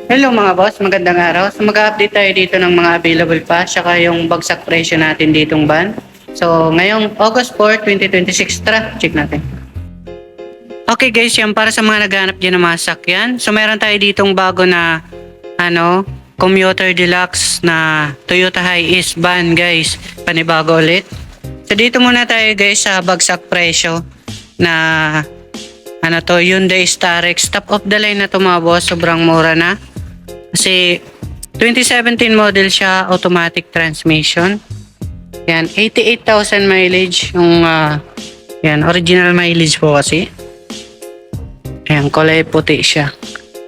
Hello mga boss, magandang araw. So mag-update tayo dito ng mga available pa, saka yung bagsak presyo natin ditong van. So ngayong August 4, 2026, tara, check natin. Okay guys, yan para sa mga naghahanap dyan ng mga sakyan. So meron tayo ditong bago na commuter deluxe na Toyota Hiace van guys. Panibago ulit. So dito muna tayo guys sa bagsak presyo na Hyundai Starex. Top of the line na to mga boss, sobrang mura na. Kasi 2017 model siya, automatic transmission. Yan, 88,000 mileage yung yan, original mileage po kasi. Ayan, kulay puti siya.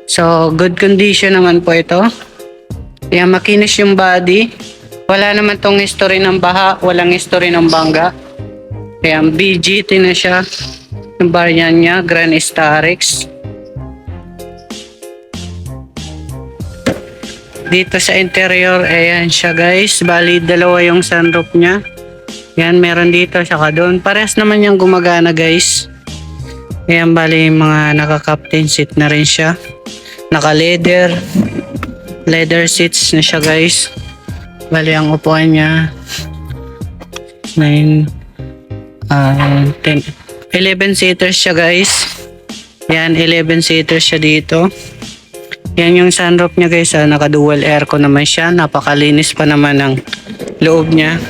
So, good condition naman po ito. Ayan, makinis yung body. Wala naman tong history ng baha, walang history ng bangga. Ayan, BGT na siya. Yung variant niya, Grand Starex. Dito sa interior, ayan siya guys. Bali, dalawa yung sunroof niya. Yan, meron dito, saka doon. Parehas naman yung gumagana guys. Ayan, bali, mga naka-captain seat na rin siya. Naka-leather. Leather seats na siya guys. Bali, ang upuan niya 9, 10, 11 seaters siya guys. Yan, 11 seaters siya dito. Yan yung sunroof niya guys, naka-dual aircon naman siya. Napakalinis pa naman ng loob niya.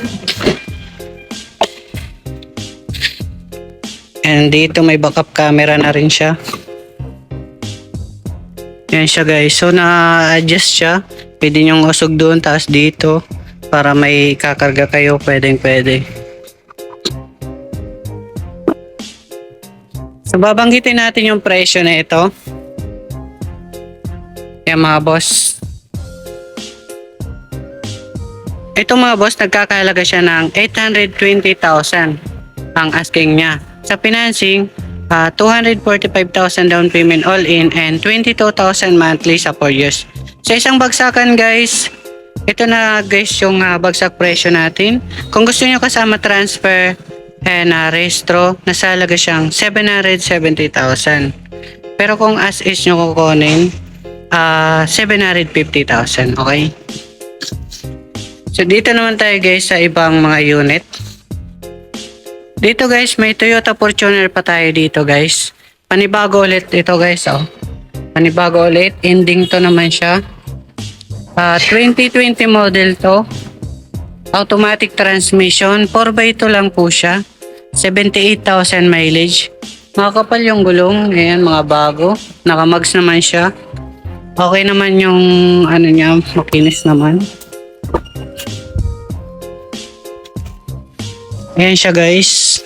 And dito may backup camera na rin siya. Yan siya guys. So na-adjust siya. Pwede nyong usog doon, taas dito. Para may kakarga kayo, pwedeng-pwede. So babanggitin natin yung presyo na ito. Yan mga boss. Ito mga boss, nagkakahalaga siya ng 820,000 ang asking niya. Sa financing, 245,000 down payment all in and 22,000 monthly sa 4 years. Sa isang bagsakan guys, ito na guys yung bagsak presyo natin. Kung gusto niyo kasama transfer and restro, nasa halaga siyang 770,000. Pero kung as is nyo kukunin, 750,000, okay? So dito naman tayo guys sa ibang mga unit. Dito guys, may Toyota Fortuner pa tayo dito guys. Panibago ulit ito guys, oh. Panibago ulit, ending to naman siya. 2020 model to. Automatic transmission, 4x2 lang po siya. 78,000 mileage. Makakapal yung gulong, ayan mga bago. Nakamags naman siya. Okay naman yung niya, makinis naman. Ayan siya guys.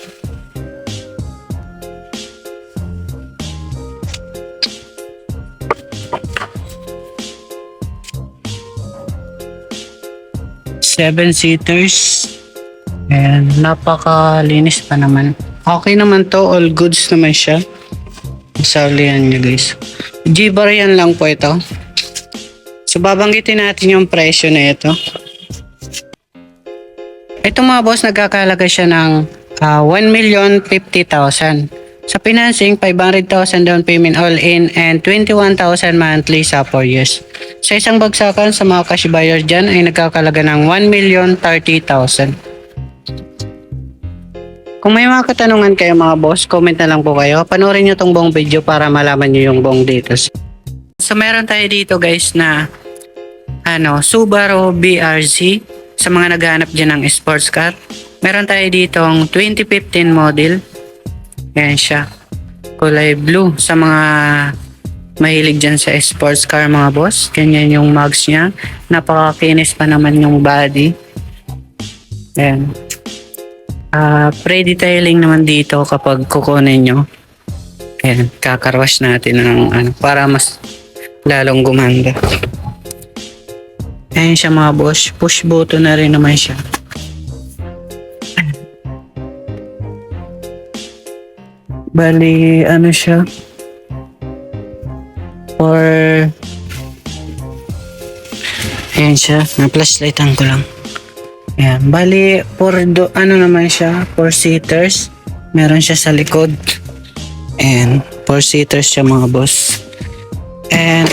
Seven seaters. Ayan, napakalinis pa naman. Okay naman to, all goods naman siya. Saulian niya guys. G-bar yan lang po ito. So babanggitin natin yung presyo na ito. Ito mga boss, nagkakahalaga siya ng 1,050,000. Sa financing, 500,000 down payment all in and 21,000 monthly sa 4 years. Sa isang bagsakan sa mga cash buyer dyan ay nagkakahalaga ng 1,030,000. Kung may mga katanungan kayo mga boss, comment na lang po kayo. Panoorin nyo tong buong video para malaman nyo yung buong details. So meron tayo dito guys na Subaru BRZ. Sa mga naghahanap dyan ng sports car, meron tayo ditong 2015 model. Ayan siya, kulay blue. Sa mga mahilig dyan sa sports car mga boss, ganyan yung mugs niya. Napakakinis pa naman yung body. Ayan. Pre-detailing naman dito kapag kukunin nyo. Ayan, kakarwash natin ng para mas lalong gumanda. Ayan siya mga boss, push button na rin naman siya. Bali, siya? Ayan siya, na-flashlightan ko lang. Ayan, bali, naman siya, 4 seaters. Meron siya sa likod. And 4-seaters siya mga boss. And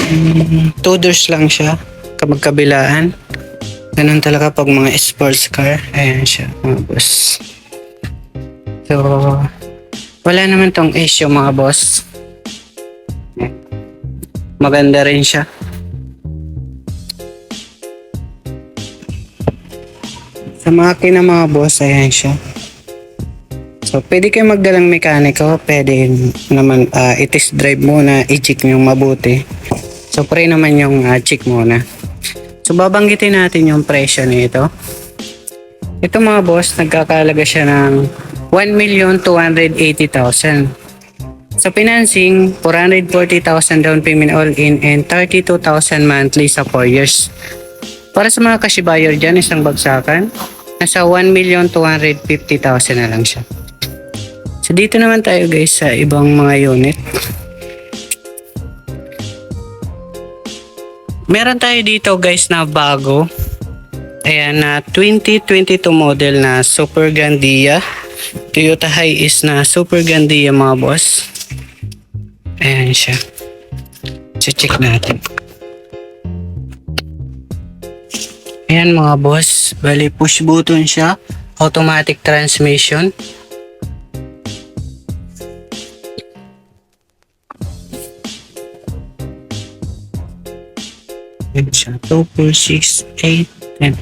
2 doors lang siya, magkabilaan. Ganun talaga pag mga sports car. Ayan siya, mga boss. So, wala naman tong issue, mga boss. Maganda rin siya. Sa makina, mga boss, ayan siya. So, pwede kayo magdalang mekaniko. Pwede naman i-test drive muna, i-check nyo mabuti. So, pray naman yung check muna. So, babanggitin natin yung presyo nito. Ito, mga boss, nagkakalaga siya ng 1,280,000. Sa financing, 440,000 down payment all in and 32,000 monthly sa 4 years. Para sa mga cash buyer dyan, isang bagsakan, nasa 1,250,000 na lang siya. So dito naman tayo guys sa ibang mga unit. Meron tayo dito guys na bago. Ayan na 2022 model na Super Gandia. Toyota Hiace na Super Gandia, mga boss. Ayan siya. Check natin. Ayan, mga boss. Bali push button siya. Automatic transmission. Ayan siya. 2, 4, 6, 8, 10.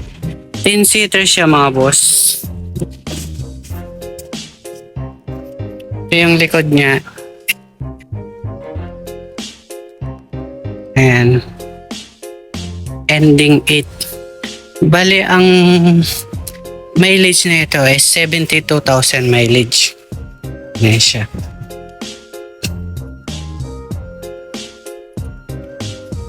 10-seater siya, mga boss. Ito yung likod niya. Ayan. Ending 8. Bali, ang mileage na ito ay 72,000 mileage. Ayan siya.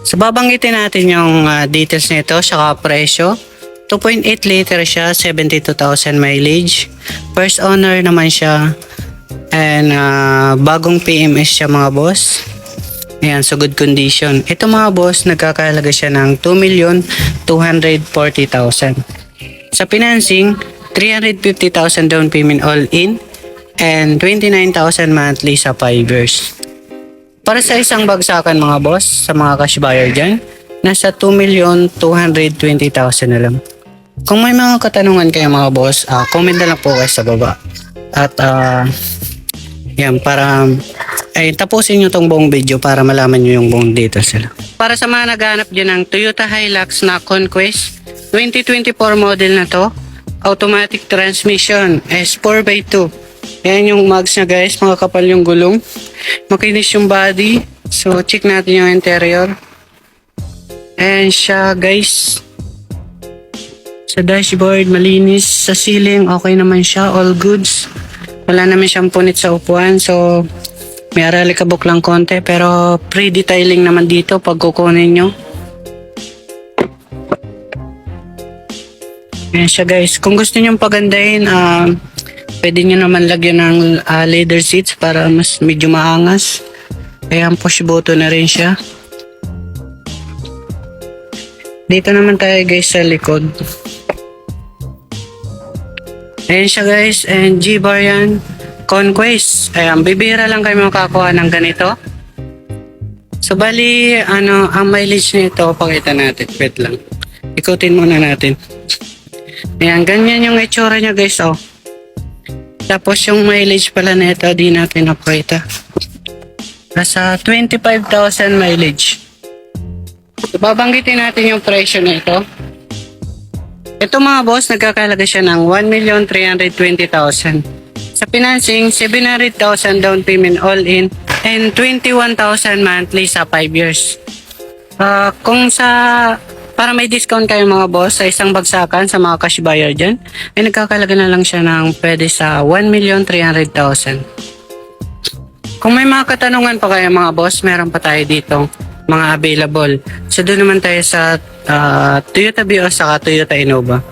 So, babanggitin natin yung details nito, saka presyo. 2.8 liter siya, 72,000 mileage. First owner naman siya. And bagong PMS siya, mga boss. Ayan, so good condition. Ito, mga boss, nagkakalaga siya ng 2,240,000. Sa financing, 350,000 down payment all in and 29,000 monthly sa 5 years. Para sa isang bagsakan, mga boss, sa mga cash buyer dyan, nasa 2,220,000 na lang. Kung may mga katanungan kayo, mga boss, comment na lang po kayo sa baba. At yan, para tapusin nyo tong buong video para malaman nyo yung buong details sila. Para sa mga naghanap dyan ng Toyota Hilux na Conquest 2024 model na to, automatic transmission, S4x2. Ayan yung mags niya guys, makakapal yung gulong, makinis yung body. So check natin yung interior. Ayan siya guys. Sa dashboard malinis, sa ceiling okay naman siya, all goods. Wala naman siyang punit sa upuan, so may aralikabok lang konti, pero pre-detailing naman dito pag kukunin nyo. Ayan siya guys. Kung gusto nyo pagandahin, pwede nyo naman lagyan ng leather seats para mas medyo maangas. Ayan, push button na rin siya. Dito naman tayo guys sa likod. Ayan siya guys, and G-bar yan. Conquest. Ayan, bibira lang kayo makakuha ng ganito. So bali, ang mileage nito, pakita natin. Wait lang. Ikutin muna natin. Ayan, ganyan yung itsura niya guys, oh. Tapos yung mileage pala nito, di natin napakita. Nasa 25,000 mileage. So, babanggitin natin yung presyo nito. Ito, mga boss, nagkakalaga siya ng 1,320,000. Sa financing, 700,000 down payment all in and 21,000 monthly sa 5 years. Para may discount kayo, mga boss, sa isang bagsakan sa mga cash buyer dyan, ay nagkakalaga na lang siya ng pwede sa 1,300,000. Kung may mga katanungan pa kayo, mga boss, meron pa tayo dito mga available. So doon naman tayo sa Toyota Vios saka Toyota Innova.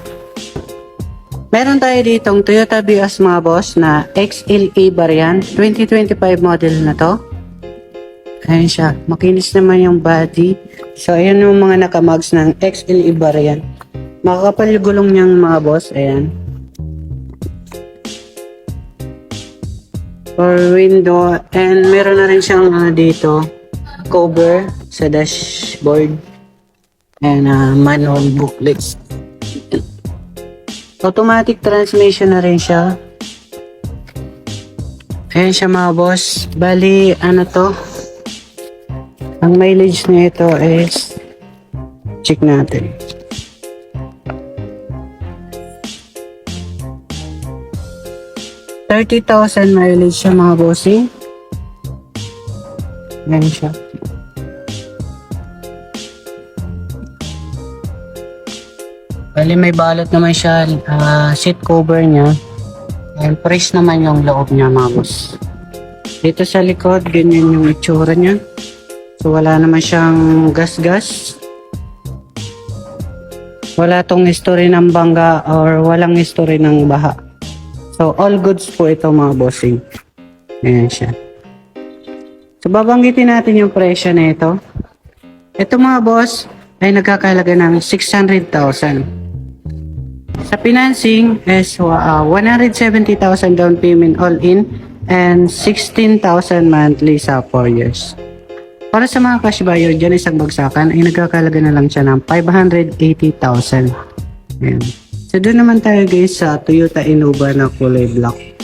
Meron tayo ditong Toyota Vios, mga boss, na XLE variant 2025 model na to. Ayan siya, makinis naman yung body. So ayan yung mga nakamags ng XLE variant. Makakapal yung gulong niyang, mga boss. Ayan. For window, and meron na rin siyang dito cover sa dashboard. And manual booklets. Automatic transmission na rin siya. Ayan siya mga boss. Bali, ano to? Ang mileage nito is check natin. 30,000 mileage siya mga bossing. Ayan siya. Bali may balot naman siya, seat cover niya. And press naman yung loob niya mga boss. Dito sa likod, ganyan yung itsura niya. So wala naman siyang gas-gas. Wala tong history ng bangga or walang history ng baha. So all goods po ito mga bossing. Ayan siya. So babanggitin natin yung presyo na ito. Ito mga boss ay nagkakahalaga ng 600,000. Sa financing is 170,000 down payment all in and 16,000 monthly sa 4 years. Para sa mga cash buyer dyan isang bagsakan ay nagkakahalaga na lang siya ng 580,000. Ayan. So doon naman tayo guys sa Toyota Innova na kulay black.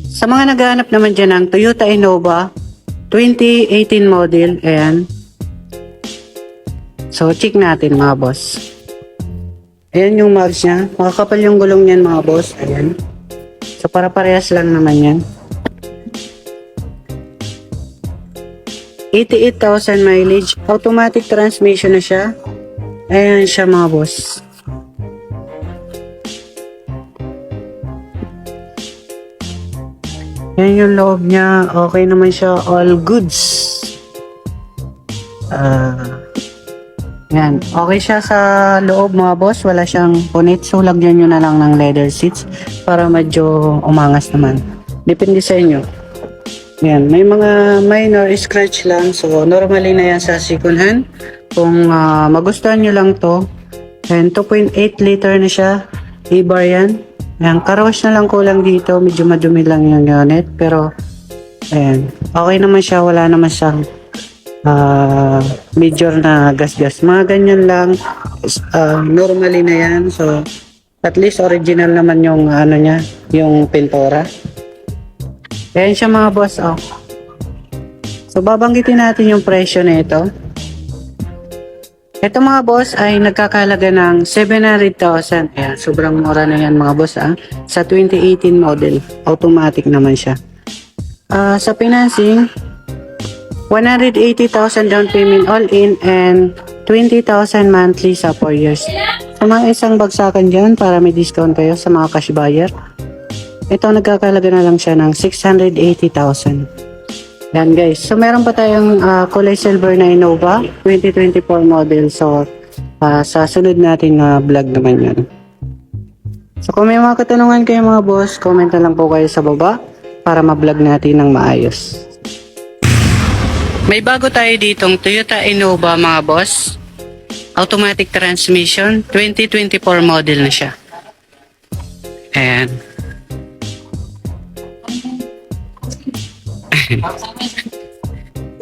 Sa mga naghahanap naman dyan ng Toyota Innova 2018 model, ayan. So check natin mga boss. Ayan yung mags niya. Makakapal yung gulong niyan mga boss. Ayan. So para parehas lang naman yan. 88,000 mileage. Automatic transmission na siya. Ayan siya mga boss. Ayan yung loob niya. Okay naman siya. All goods. Yan. Okay siya sa loob mga boss. Wala siyang punit. So lagyan nyo na lang ng leather seats para medyo umangas naman. Depende sa inyo. Yan. May mga minor scratch lang. So normally na yan sa second hand. Kung magustuhan nyo lang to. And 2.8 liter na siya. E-bar yan. Yan. Carwash na lang kulang dito. Medyo madumi lang yung unit. Pero ayan. Okay naman siya. Wala naman siyang major na gas-gas. Mga ganyan lang. Normally na yan. So, at least original naman yung ano niya, yung pintura. Ayan siya mga boss. Oh. So, babanggitin natin yung presyo na ito. Ito mga boss ay nagkakahalaga ng 700,000. Ayan, sobrang mura na yan mga boss. Sa 2018 model. Automatic naman siya. Sa financing, 180,000 down payment all in and 20,000 monthly sa 4 years. Sa mga isang bagsakan dyan para may discount kayo sa mga cash buyer. Ito nagkakalaga na lang siya ng 680,000. Yan guys. So meron pa tayong kulay silver na Innova 2024 model. So sa sunod natin na vlog naman yan. So kung may mga katanungan kayo mga boss, comment na lang po kayo sa baba para ma-vlog natin ng maayos. May bago tayo ditong Toyota Innova mga boss. Automatic transmission. 2024 model na siya. Ayan.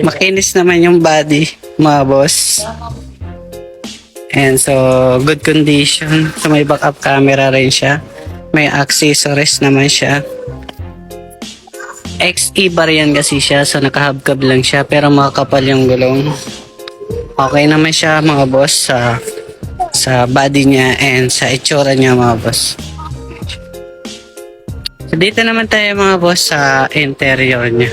Makinis naman yung body mga boss. And so good condition. So may backup camera rin siya. May accessories naman siya. XE-bar yan kasi siya, so nakahubcab lang siya pero makakapal yung gulong. Okay naman siya mga boss sa body niya and sa itsura niya mga boss. So dito naman tayo mga boss sa interior niya.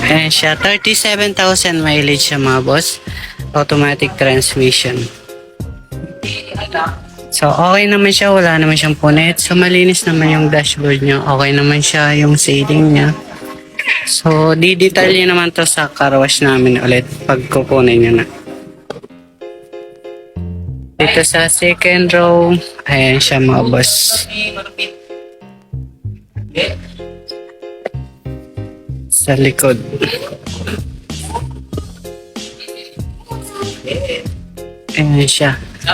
Ayan siya, 37,000 mileage siya mga boss. Automatic transmission. So, okay naman siya. Wala naman siyang punit. So, malinis naman yung dashboard niya. Okay naman siya yung shading niya. So, di-detail naman to sa car wash namin ulit pag kukunin niya na. Dito sa second row, ayan siya mga boss. Sa likod. Ayan siya.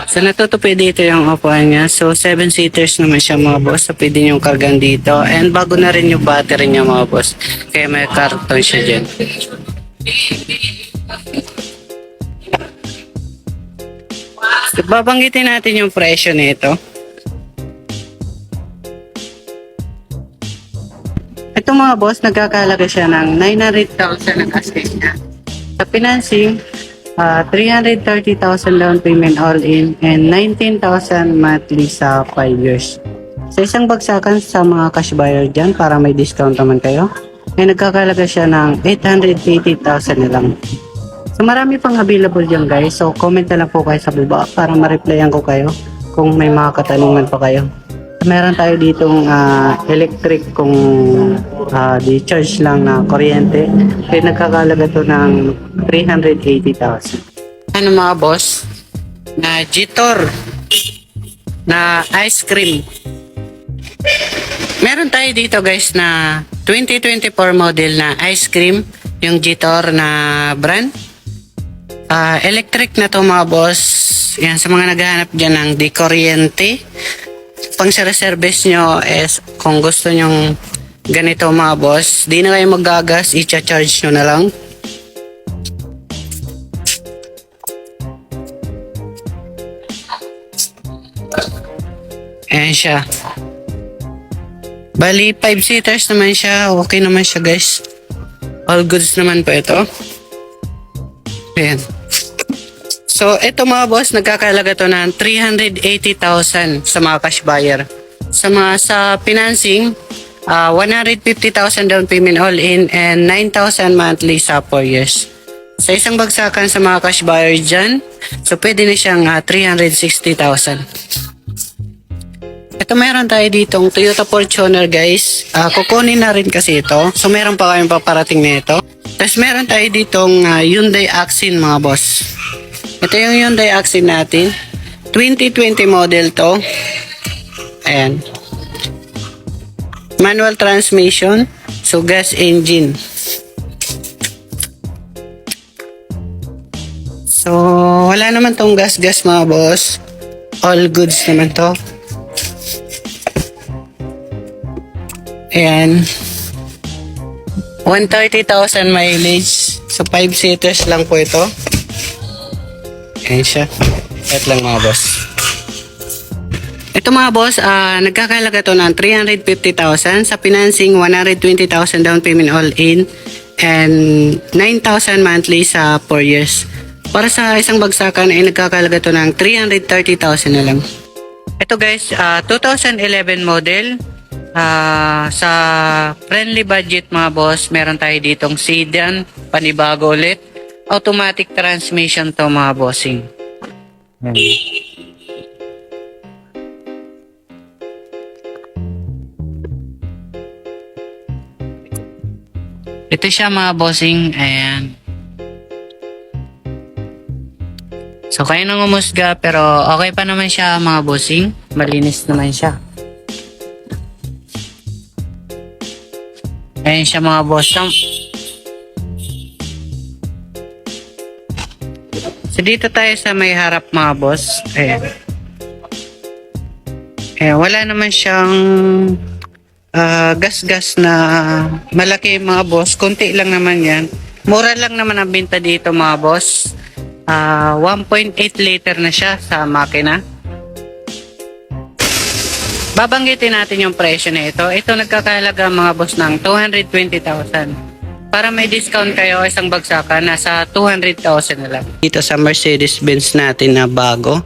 So natutupid dito yung upuan niya. So 7-seaters naman siya mga boss. So pwede nyo kargan dito. And bago na rin yung battery niya mga boss. Kaya may karton siya dyan. So, babanggitin natin yung presyo nito. Ito mga boss, nagkakalaga siya ng 900,000 ang asking niya. Sa financing, 330,000 down payment all in and 19,000 monthly sa 5 years. Sa isang bagsakan sa mga cash buyer dyan para may discount naman kayo, ay nagkakalaga siya ng 880,000 na lang. So marami pang available dyan guys, so comment na lang po kayo sa baba para ma-replyan ko kayo kung may mga katanungan pa kayo. Meron tayo ditong electric kung di-charge lang na kuryente. Kaya nagkakalaga to ng 380,000. Ano mga boss? Na Jitor na ice cream. Meron tayo dito guys na 2024 model na ice cream. Yung Jitor na brand. Electric na to mga boss. Yan sa mga naghahanap dyan ng di kuryente. Pang service nyo is kung gusto nyong ganito mga boss, di na kayo maggagas, i-charge nyo na lang. Ayan siya. Bali 5-seaters naman siya, okay naman siya guys. All goods naman po ito. Ayan. So, ito mga boss, nagkakalaga to ng 380,000 sa mga cash buyer. Sa financing, 150,000 down payment all in and 9,000 monthly sa 4 years. Sa isang bagsakan sa mga cash buyer dyan, so pwede na siyang 360,000. Ito meron tayo ditong Toyota Fortuner guys. Kukunin na rin kasi ito. So meron pa kayong paparating na ito. Tapos meron tayo ditong Hyundai Accent mga boss. Ito yung Hyundai Accent natin. 2020 model to. Ayan. Manual transmission. So gas engine. So wala naman tong gas-gas mga boss. All goods naman to. Ayan. 130,000 mileage. So 5-seaters lang po ito. Ayan siya. Ito lang mga boss. Ito mga boss, nagkakalaga to ng 350,000. Sa financing, 120,000 down payment all in. And 9,000 monthly sa 4 years. Para sa isang bagsakan ay nagkakalaga to ng 330,000 na lang. Ito guys, 2011 model. Sa friendly budget mga boss, meron tayo ditong sedan, panibago ulit. Automatic transmission to mga bossing. Ito siya mga bossing. Ayan. So kayo nang umusga pero okay pa naman siya mga bossing. Malinis naman siya. Ayan siya mga boss. So dito tayo sa may harap mga boss. Ayan. Ayan, wala naman siyang gas-gas na malaki mga boss. Kunti lang naman yan. Mura lang naman ang binta dito mga boss. 1.8 liter na siya sa makina. Babanggitin natin yung presyo na ito. Ito nagkakahalaga mga boss ng 220,000. Para may discount kayo isang bagsakan, nasa 200,000 na lang. Dito sa Mercedes-Benz natin na bago.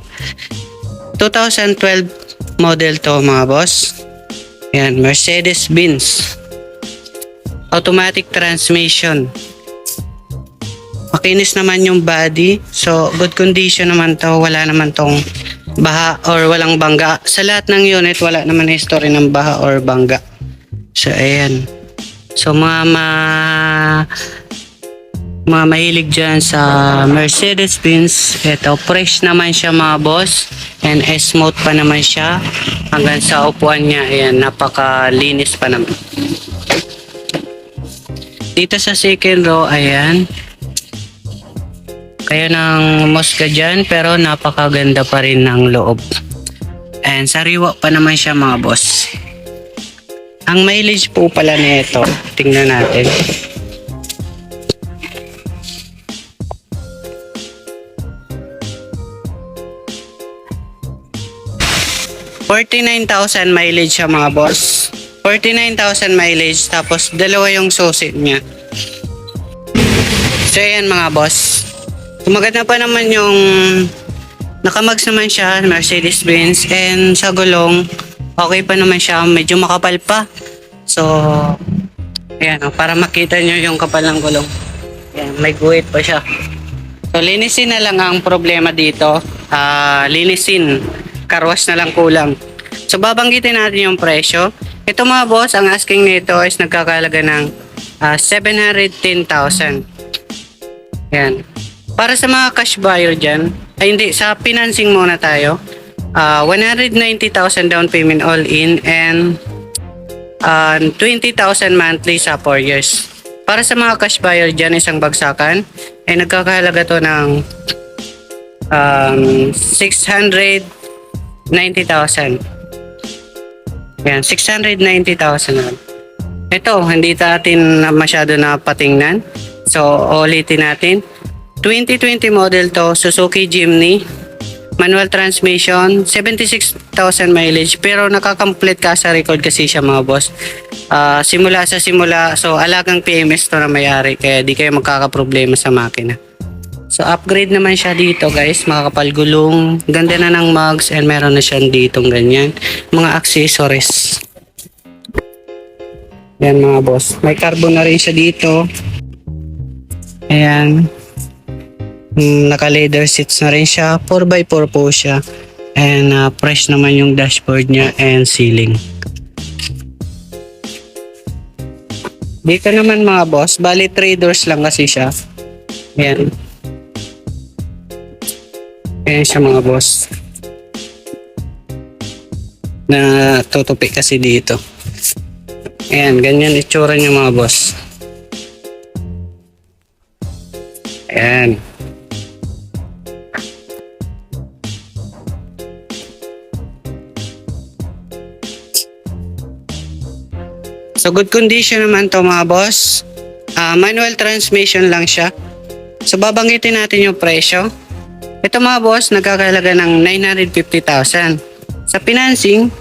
2012 model to mga boss. Ayan, Mercedes-Benz. Automatic transmission. Makinis naman yung body. So, good condition naman to. Wala naman tong baha or walang bangga. Sa lahat ng unit, wala naman history ng baha or bangga. So, ayan. So, mga mahilig dyan sa Mercedes-Benz. Ito, fresh naman siya mga boss. And smooth pa naman siya. Hanggang sa upuan niya, ayan, napakalinis pa naman. Dito sa second row, ayan. Kaya ng musga dyan, pero napakaganda pa rin ng loob. And sariwa pa naman siya mga boss. Ang mileage po pala nito, tingnan natin. $49,000 mileage siya mga boss. 49,000 mileage tapos dalawa yung susi niya. So ayan mga boss. Maganda pa naman yung nakamags naman siya, Mercedes-Benz, and sa gulong okay pa naman siya, medyo makapal pa. So ayan, para makita nyo yung kapal ng gulong. Ayan, may guhit pa siya. So linisin na lang ang problema dito. Linisin. Karwas na lang kulang. So babanggitin natin yung presyo. Ito mga boss, ang asking nito is nagkakalaga ng 710,000. Yan. Para sa mga cash buyer dyan, ay hindi, sa financing muna tayo. 190,000 down payment all in and 20,000 monthly sa 4 years. Para sa mga cash buyer dyan, isang bagsakan, ay nagkakahalaga to ng 690,000. Yan, 690,000 naman. Ito, hindi natin masyado napatingnan. So, ulitin natin. 2020 model to, Suzuki Jimny. Manual transmission, 76,000 mileage. Pero nakaka-complete ka sa record kasi siya mga boss. Simula. So, alagang PMS to na may-ari. Kaya di kayo magkakaproblema sa makina. So, upgrade naman siya dito guys. Makakapal gulong. Ganda na ng mugs and meron na siya ditong ganyan. Mga accessories. Yan mga boss. May carbon na rin siya dito. Ayan. Naka-leather seats na rin siya. 4x4 po siya. And fresh naman yung dashboard niya and ceiling. Dito naman mga boss. Bali 3 doors lang kasi siya. Ayan. Ayan siya mga boss. Na tutupi kasi dito. Ayan, ganyan itsura niya mga boss. Ayan. So good condition naman to mga boss. Manual transmission lang siya. So babanggitin natin yung presyo. Ito mga boss, nagkakalaga ng 950,000. Sa financing,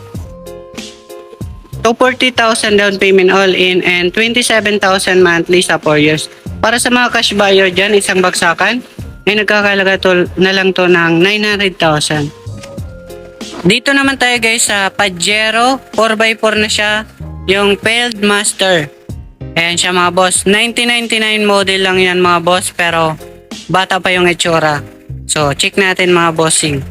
240,000 down payment all in and 27,000 monthly sa 4 years. Para sa mga cash buyer dyan, isang bagsakan, ay nagkakalaga na lang to ng 900,000. Dito naman tayo guys sa Pajero, 4x4 na siya, yung Field Master. Ayan siya mga boss, 1999 model lang yan mga boss, pero bata pa yung itsura. So, check natin mga bossing.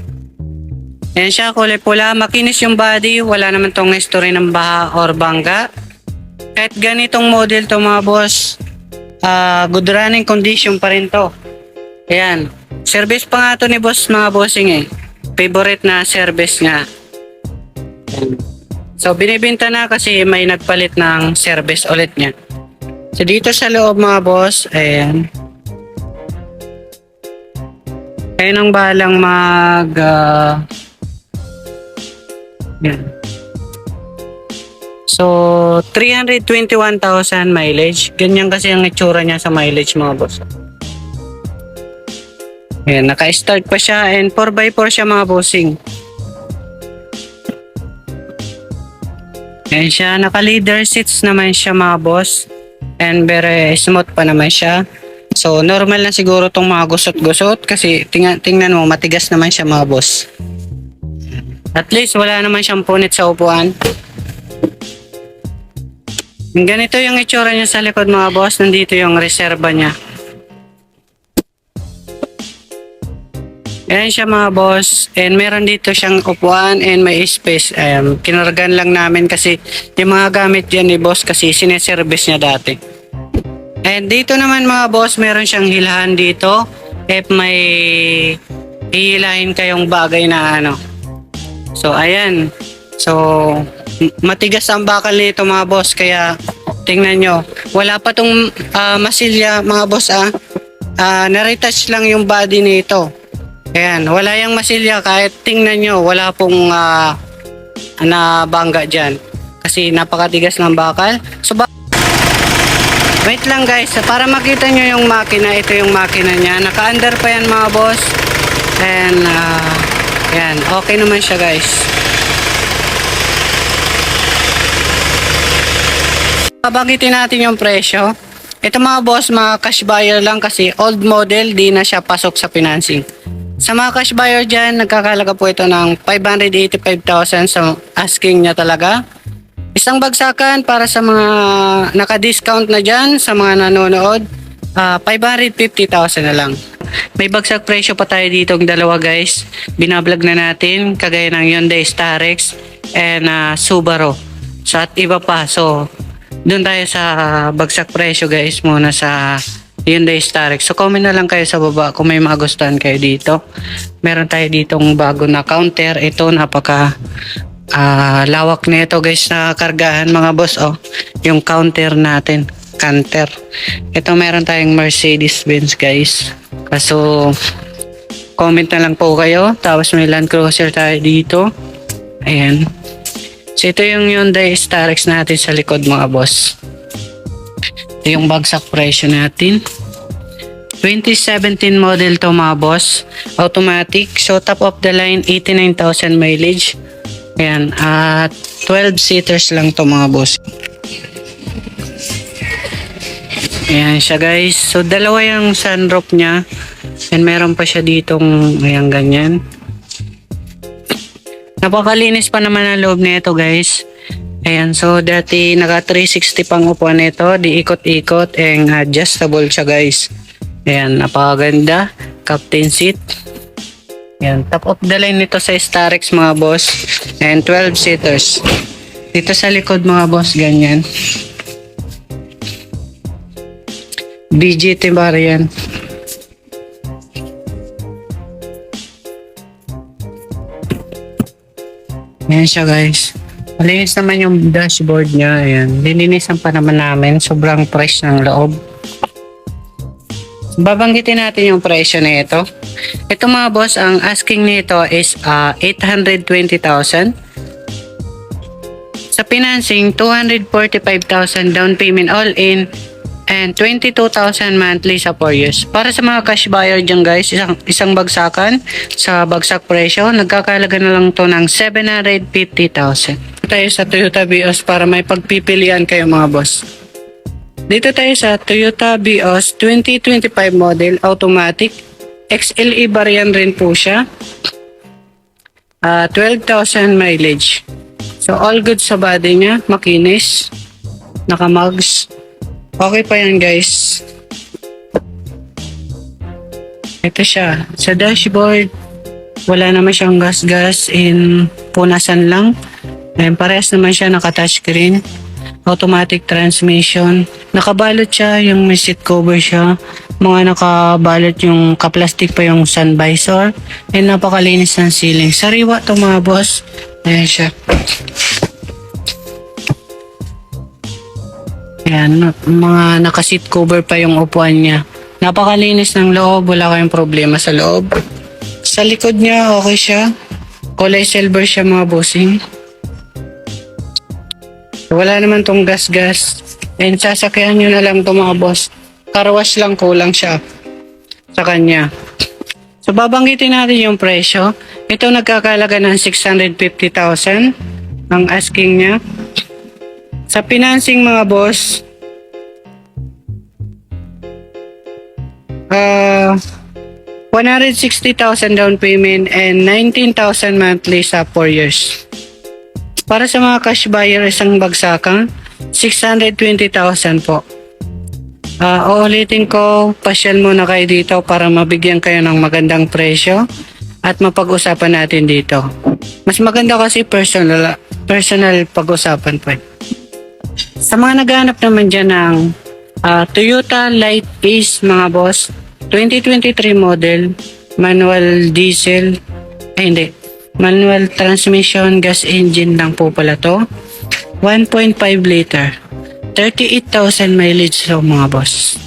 Ayan siya, kulay pula. Makinis yung body. Wala naman tong history ng baha or bangga. Kahit ganitong model to mga boss, good running condition pa rin to. Ayan. Service pa nga to ni boss mga bossing eh. Favorite na service nga. Ayan. So, binibenta na kasi may nagpalit ng service ulit niya. So, dito sa loob mga boss, ayan. Kaya nang balang yan. So, 321,000 mileage. Ganyan kasi ang itsura niya sa mileage mga boss. Ayan, naka-start pa siya and 4x4 siya mga bossing. Ayan siya, naka-leather seats naman siya mga boss. And very smooth pa naman siya. So, normal na siguro tong mga gusot-gusot kasi tingnan mo, matigas naman siya mga boss. At least, wala naman siyang punit sa upuan. Ganito yung itsura niya sa likod mga boss. Nandito yung reserva niya. Ayan siya mga boss. And meron dito siyang upuan and may space. Kinargan lang namin kasi yung mga gamit dyan ni boss kasi sineservice niya dati. And dito naman mga boss, meron siyang hilahan dito. If may hihilahin kayong bagay na ano. So, ayan. So, matigas ang bakal nito mga boss. Kaya, tingnan nyo. Wala pa tong masilya mga boss na-retouch lang yung body nito. Ayan, wala yung masilya, kahit tingnan nyo, wala pong nabangga dyan. Kasi napakatigas ng bakal. So, wait lang guys, para makita nyo yung makina, ito yung makina niya. Naka-under pa yan mga boss. And, yan, okay naman siya guys. Pabagitin natin yung presyo. Ito mga boss, mga cash buyer lang kasi old model, di na siya pasok sa financing. Sa mga cash buyer dyan, nagkakalaga po ito ng 585,000 sa asking niya talaga. Isang bagsakan para sa mga naka-discount na dyan, sa mga nanonood, 550,000 na lang. May bagsak presyo pa tayo dito ng dalawa guys. Binablog na natin, kagaya ng Hyundai Starex and Subaru. So at iba pa, so doon tayo sa bagsak presyo guys muna sa Hyundai Starex. So comment na lang kayo sa baba kung may magustuhan kayo dito. Meron tayo ditong bago na counter. Ito napaka lawak na ito guys na kargahan mga boss. Oh, yung counter natin. Canter. Ito meron tayong Mercedes-Benz guys. Kaso comment na lang po kayo. Tapos may Land Cruiser tayo dito. Ayan. So ito yung Hyundai Starex natin sa likod mga boss. Ito yung bagsak presyo natin. 2017 model to mga boss. Automatic. So top of the line 89,000 mileage. Ayan. 12 seaters lang to mga boss. Ayan siya guys. So dalawa yung sunroof niya. And meron pa siya ditong ayan ganyan. Napakalinis pa naman ang loob nito guys. Ayan, so dati naka 360 pang upuan nito, di ikot-ikot, and adjustable siya guys. Ayan, napakaganda, captain seat. Ayan, top of the line nito sa Starex mga boss, and 12 seaters. Dito sa likod mga boss, ganyan. BGT variant. Ayan siya guys. Malinis naman yung dashboard niya. Ayan. Lilinisan pa naman namin. Sobrang fresh ng loob. Babanggitin natin yung presyo na ito. Ito mga boss, ang asking nito is 820,000. Sa financing, 245,000 down payment all in. And 22,000 monthly sa 4 years. Para sa mga cash buyer dyan guys, isang bagsakan sa bagsak presyo, nagkakalaga na lang to ng 750,000. Tayo sa Toyota Vios para may pagpipilian kayo mga boss. Dito tayo sa Toyota Vios 2025 model, automatic. XLE variant rin po siya. 12,000 mileage. So all good sa body niya, makinis, naka-mugs. Okay pa yan guys. Ito siya. Sa dashboard, wala naman siyang gas-gas in punasan lang. And parehas naman siya naka-touchscreen. Automatic transmission. Nakabalot siya, yung may seat cover siya. Mga nakabalot yung kaplastic pa yung sun visor. And napakalinis ng ceiling. Sariwa to mga boss. Ayan siya. Ayan, mga naka-seat cover pa yung upuan niya. Napakalinis ng loob, wala kayong problema sa loob. Sa likod niya, okay siya. Kulay silver siya mga bossing. Wala naman tong gas-gas. And sasakyan nyo na lang to mga boss. Car wash lang kulang siya sa kanya. So babanggitin natin yung presyo. Ito nagkakalaga ng 650,000 ang asking niya. Sa financing mga boss, 160,000 down payment and 19,000 monthly sa 4 years. Para sa mga cash buyer, isang bagsakan, 620,000 po. Uulitin ko, pasyal muna kayo dito para mabigyan kayo ng magandang presyo at mapag-usapan natin dito. Mas maganda kasi personal pag-usapan po. Sa mga naghahanap naman dyan ng Toyota Light Ace mga boss, 2023 model, manual diesel, manual transmission, gas engine lang po pala to. 1.5 liter, 38,000 mileage so mga boss.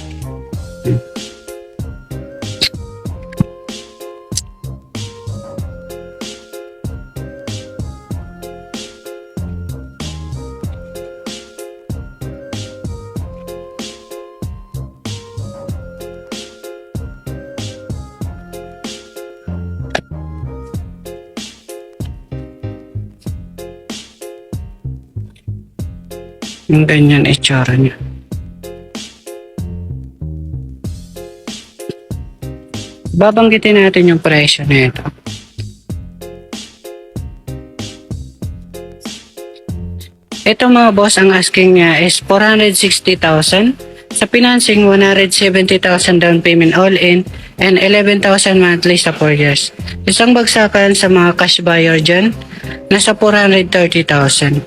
Yung ganyan itsura niya. Babanggitin natin yung presyo nito. Ito mga boss, ang asking niya is 460,000. Sa financing, 170,000 down payment all in and 11,000 monthly sa 4 years. Isang bagsakan sa mga cash buyer dyan, nasa 430,000.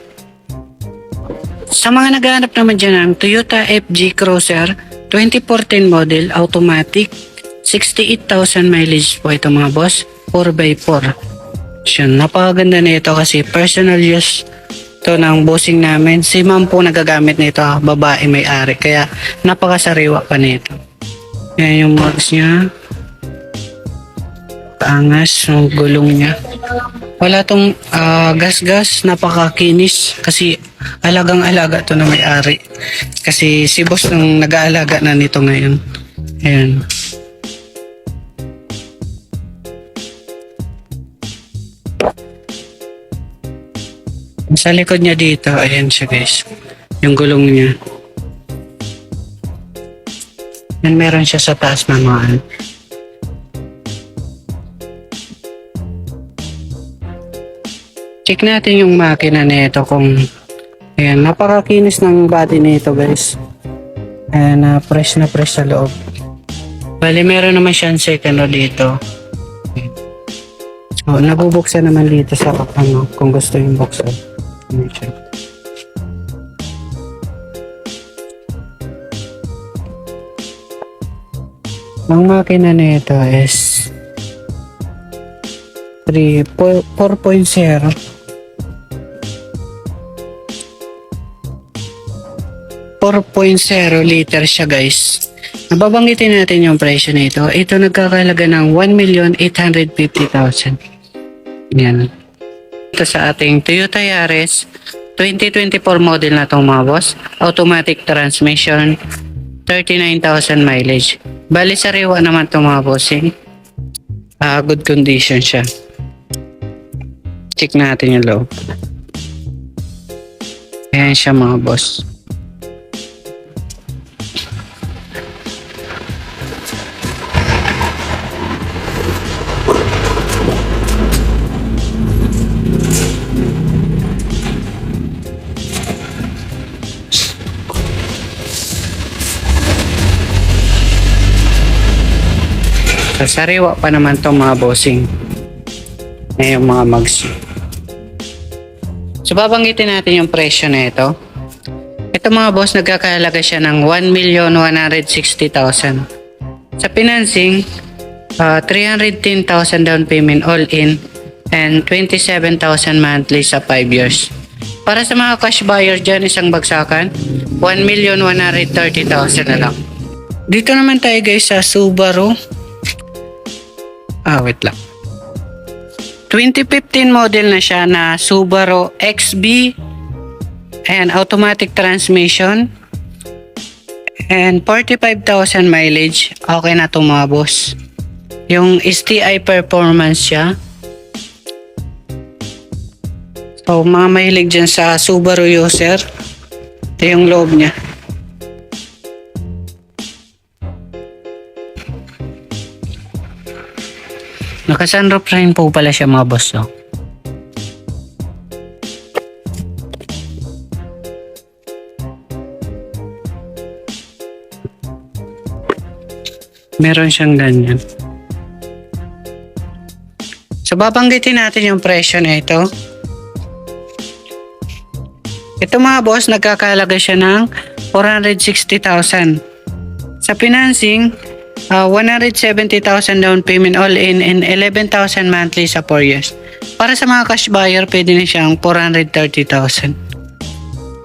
Sa mga naghahanap naman dyan ng Toyota FG Cruiser 2014 model automatic, 68,000 mileage po ito mga boss, 4x4. Siya, napakaganda na ito kasi personal use to ng bossing namin. Si ma'am po nagagamit nito, babae may-ari, kaya napakasariwa pa nito. Yan yung mags niya. Paangas yung gulong niya. Wala tong gas-gas, napakakinis kasi alagang-alaga to na may-ari. Kasi si boss nung nag-aalaga na nito ngayon. Ayan. Sa likod niya dito, ayan siya guys. Yung gulong niya. Yan, meron siya sa taas na mga. Check natin yung makina nito kung ayan, napakakinis ng body nito guys. Ayan, fresh na fresh sa loob. Bali, meron naman siyang second row dito. So, nabubuksan naman dito sa ano, kung gusto yung buksan. Ang makina nito is 4.0. 4.0 liter siya guys. Nababanggitin natin yung presyo nito. Ito nagkakalaga ng 1,850,000. Yan. Ito sa ating Toyota Yaris 2024 model na itong mga boss. Automatic transmission, 39,000 mileage. Bali sariwa naman itong mga bossing. Good condition siya. Check natin yung loob. Ayan siya mga boss. So, sariwa pa naman itong mga bossing. Yung mga mags. So, babanggitin natin yung presyo na ito. Ito mga boss, nagkakahalaga siya ng 1,160,000. Sa financing, 310,000 down payment all in and 27,000 monthly sa 5 years. Para sa mga cash buyer dyan, isang bagsakan, 1,130,000 na lang. Dito naman tayo guys sa Subaru. Wait lang. 2015 model na siya na Subaru XB and automatic transmission and 45,000 mileage. Okay na to mga boss. Yung STI performance siya. So mga mahilig dyan sa Subaru user, ito yung loob niya. Naka-sunroof rin po pala siya mga boss. Oh. Meron siyang ganyan. So babanggitin natin yung presyo na ito. Ito mga boss, nagkakahalaga siya ng 460,000. Sa financing, 170,000 down payment all in and 11,000 monthly sa 4 years. Para sa mga cash buyer, pwede na siyang 430,000.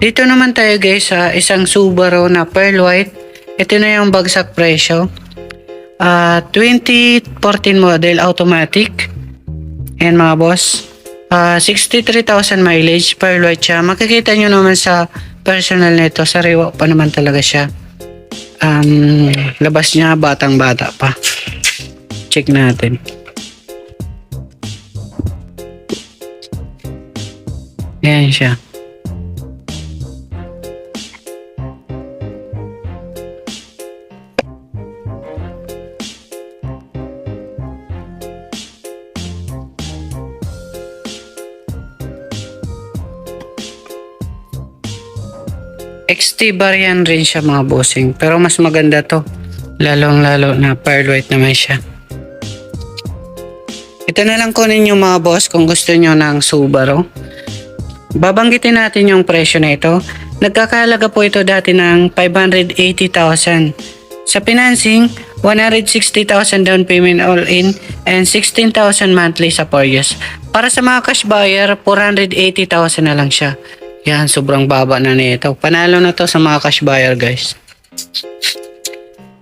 Dito naman tayo guys sa isang Subaru na pearl white. Ito na yung bagsak presyo. 2014 model automatic. And mga boss, 63,000 mileage, pearl white siya. Makikita nyo naman sa personal nito, sariwa pa naman talaga siya. Labas niya batang bata pa. Check natin. Ayan siya. XT variant rin siya mga bossing. Pero mas maganda to. Lalong-lalo na pearl white naman siya. Ito na lang kunin yung mga boss kung gusto nyo ng Subaru. Babanggitin natin yung presyo na ito. Nagkakahalaga po ito dati ng 580,000. Sa financing, 160,000 down payment all in and 16,000 monthly sa 4 years. Para sa mga cash buyer, 480,000 na lang siya. Yan, sobrang baba na nito. Panalo na to sa mga cash buyer guys.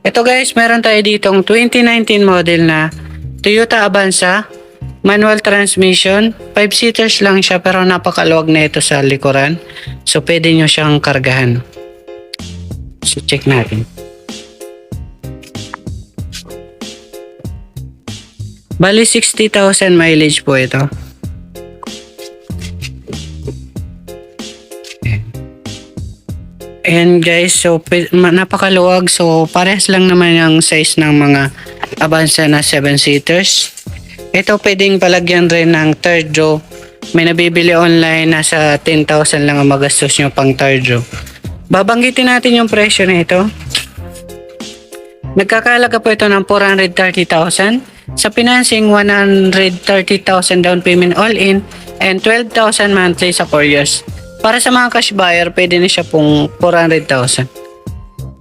Ito guys, meron tayo ditong 2019 model na Toyota Avanza. Manual transmission, 5 seaters lang siya pero napakaluwag na ito sa likuran. So pwede nyo siyang kargahan. So check natin. Bali 60,000 mileage po ito. And guys, so napakaluwag. So parehas lang naman yung size ng mga Avanza na 7 seaters. Ito pwedeng palagyan rin ng third row. May nabibili online, nasa 10,000 lang ang magastos nyo pang third row. Babanggitin natin yung presyo na ito. Nagkakahalaga po ito ng 430,000. Sa financing, 130,000 down payment all in and 12,000 monthly sa 4 years. Para sa mga cash buyer, pwede na siya pong 400,000.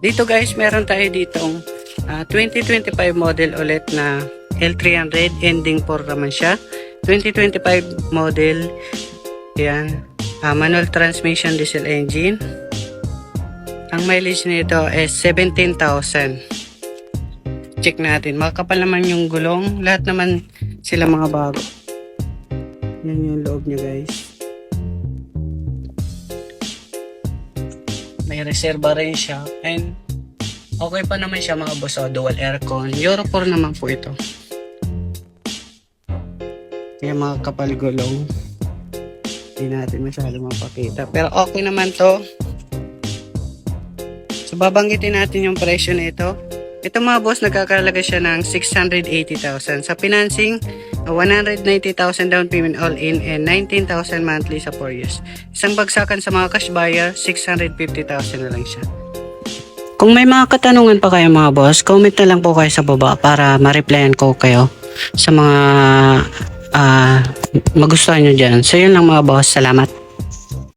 Dito guys, meron tayo ditong 2025 model ulit na L300, ending 4 naman siya. 2025 model, yan, manual transmission diesel engine. Ang mileage nito is 17,000. Check natin, makakapal naman yung gulong, lahat naman sila mga bago. Yan yung loob niya guys. May reserva rin siya and okay pa naman siya mga boss. Dual aircon, Euro 4 naman po ito. Kaya mga kapal gulong, hindi natin masyado mapakita. Pero okay naman to. So babanggitin natin yung presyo na ito. Ito mga boss, nagkakalaga siya ng 680,000. Sa financing, 190,000 down payment all in and 19,000 monthly sa 4 years. Isang bagsakan sa mga cash buyer, 650,000 na lang siya. Kung may mga katanungan pa kayo mga boss, comment na lang po kayo sa baba para ma-replyan ko kayo sa mga magustuhan nyo dyan. So yun lang mga boss, salamat.